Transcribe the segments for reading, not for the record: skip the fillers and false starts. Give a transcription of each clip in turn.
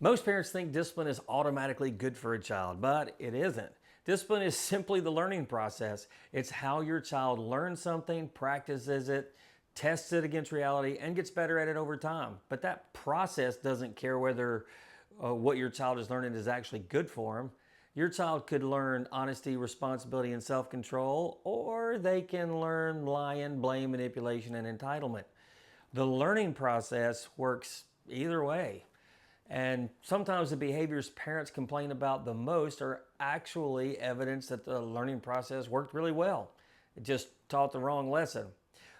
Most parents think discipline is automatically good for a child, but it isn't. Discipline is simply the learning process. It's how your child learns something, practices it, tests it against reality, and gets better at it over time. But that process doesn't care whether what your child is learning is actually good for them. Your child could learn honesty, responsibility, and self control, or they can learn lying, blame, manipulation, and entitlement. The learning process works either way. And sometimes the behaviors parents complain about the most are actually evidence that the learning process worked really well. It just taught the wrong lesson.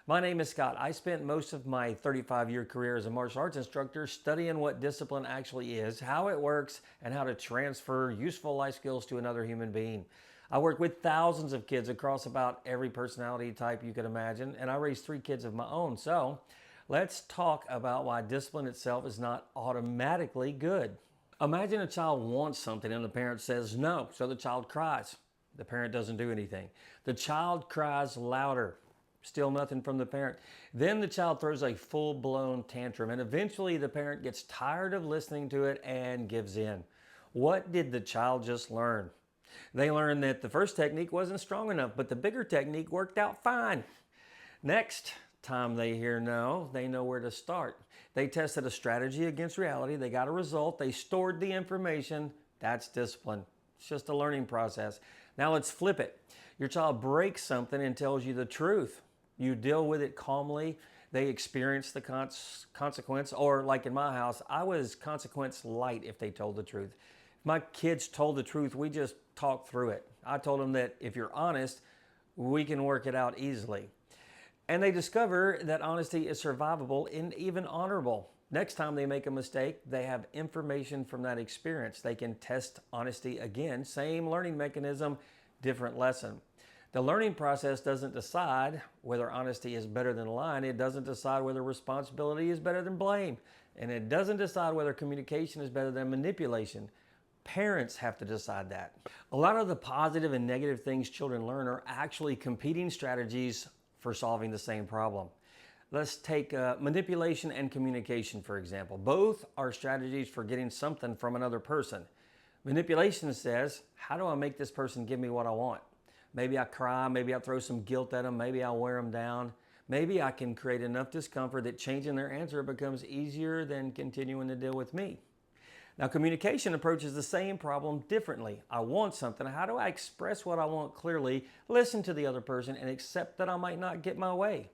My name is Scott. I spent most of my 35-year career as a martial arts instructor studying what discipline actually is, how it works, and how to transfer useful life skills to another human being. I work with thousands of kids across about every personality type you could imagine, and I raised 3 kids of my own. So let's talk about why discipline itself is not automatically good. Imagine a child wants something and the parent says no, so the child cries. The parent doesn't do anything. The child cries louder. Still nothing from the parent. Then the child throws a full-blown tantrum, and eventually the parent gets tired of listening to it and gives in. What did the child just learn? They learned that the first technique wasn't strong enough, but the bigger technique worked out fine. Next time they hear no, they know where to start. They tested a strategy against reality. They got a result. They stored the information. That's discipline. It's just a learning process. Now let's flip it. Your child breaks something and tells you the truth. You deal with it calmly. They experience the consequence, or like in my house, I was consequence light if they told the truth. If my kids told the truth, we just talked through it. I told them that if you're honest, we can work it out easily. And they discover that honesty is survivable and even honorable. Next time they make a mistake, they have information from that experience. They can test honesty again. Same learning mechanism, different lesson. The learning process doesn't decide whether honesty is better than lying. It doesn't decide whether responsibility is better than blame. And it doesn't decide whether communication is better than manipulation. Parents have to decide that. A lot of the positive and negative things children learn are actually competing strategies for solving the same problem. Let's take manipulation and communication, for example. Both are strategies for getting something from another person. Manipulation says, how do I make this person give me what I want? Maybe I cry, maybe I throw some guilt at them, maybe I wear them down. Maybe I can create enough discomfort that changing their answer becomes easier than continuing to deal with me. Now, communication approaches the same problem differently. I want something. How do I express what I want clearly, listen to the other person, and accept that I might not get my way?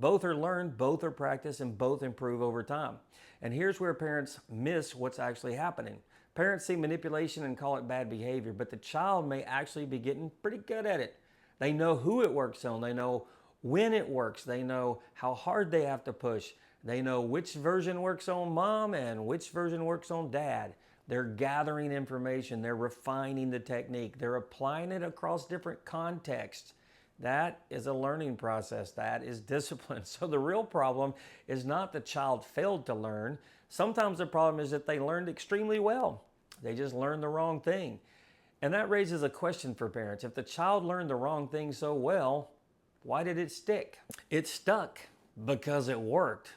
Both are learned, both are practiced, and both improve over time. And here's where parents miss what's actually happening. Parents see manipulation and call it bad behavior, but the child may actually be getting pretty good at it. They know who it works on. They know when it works. They know how hard they have to push. They know which version works on mom and which version works on dad. They're gathering information. They're refining the technique. They're applying it across different contexts. That is a learning process. That is discipline. So the real problem is not the child failed to learn. Sometimes the problem is that they learned extremely well. They just learned the wrong thing. And that raises a question for parents. If the child learned the wrong thing so well, why did it stick? It stuck because it worked.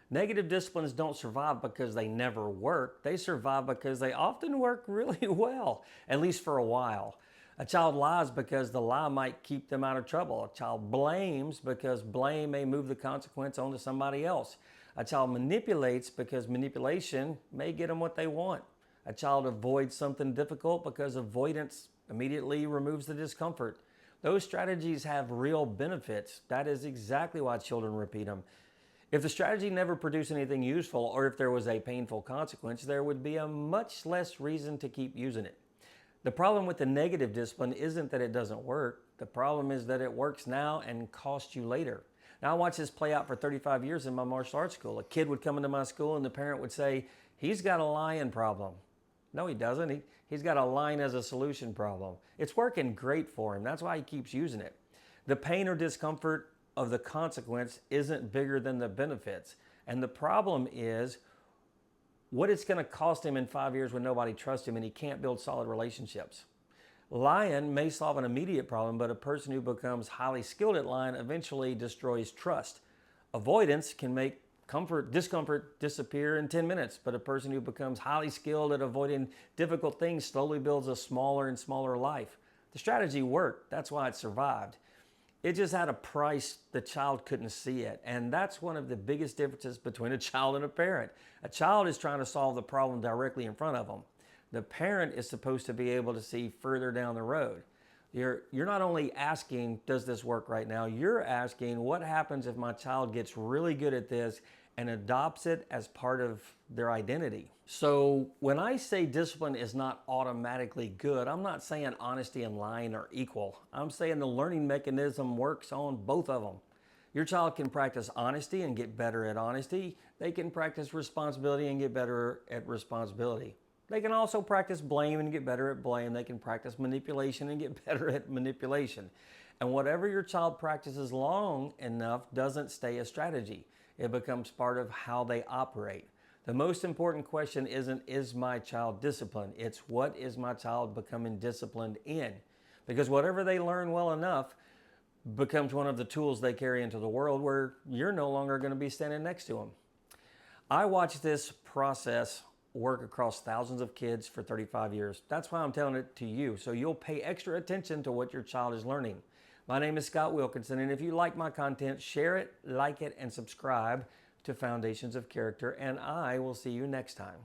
Negative disciplines don't survive because they never work. They survive because they often work really well, at least for a while. A child lies because the lie might keep them out of trouble. A child blames because blame may move the consequence onto somebody else. A child manipulates because manipulation may get them what they want. A child avoids something difficult because avoidance immediately removes the discomfort. Those strategies have real benefits. That is exactly why children repeat them. If the strategy never produced anything useful, or if there was a painful consequence, there would be a much less reason to keep using it. The problem with the negative discipline isn't that it doesn't work. The problem is that it works now and costs you later. Now, I watched this play out for 35 years in my martial arts school. A kid would come into my school and the parent would say, he's got a lying problem. No, he doesn't. He's got a lying as a solution problem. It's working great for him. That's why he keeps using it. The pain or discomfort of the consequence isn't bigger than the benefits. And the problem is what it's going to cost him in 5 years when nobody trusts him and he can't build solid relationships. Lying may solve an immediate problem, but a person who becomes highly skilled at lying eventually destroys trust. Avoidance can make discomfort disappear in 10 minutes, but a person who becomes highly skilled at avoiding difficult things slowly builds a smaller and smaller life. The strategy worked. That's why it survived. It just had a price the child couldn't see it. And that's one of the biggest differences between a child and a parent. A child is trying to solve the problem directly in front of them. The parent is supposed to be able to see further down the road. You're not only asking, does this work right now? You're asking, what happens if my child gets really good at this and adopts it as part of their identity? So when I say discipline is not automatically good, I'm not saying honesty and lying are equal. I'm saying the learning mechanism works on both of them. Your child can practice honesty and get better at honesty. They can practice responsibility and get better at responsibility. They can also practice blame and get better at blame. They can practice manipulation and get better at manipulation. And whatever your child practices long enough doesn't stay a strategy. It becomes part of how they operate. The most important question isn't, is my child disciplined? It's, what is my child becoming disciplined in? Because whatever they learn well enough becomes one of the tools they carry into the world where you're no longer going to be standing next to them. I watched this process work across thousands of kids for 35 years. That's why I'm telling it to you, so you'll pay extra attention to what your child is learning. My name is Scott Wilkinson, and if you like my content, share it, like it, and subscribe to Foundations of Character, and I will see you next time.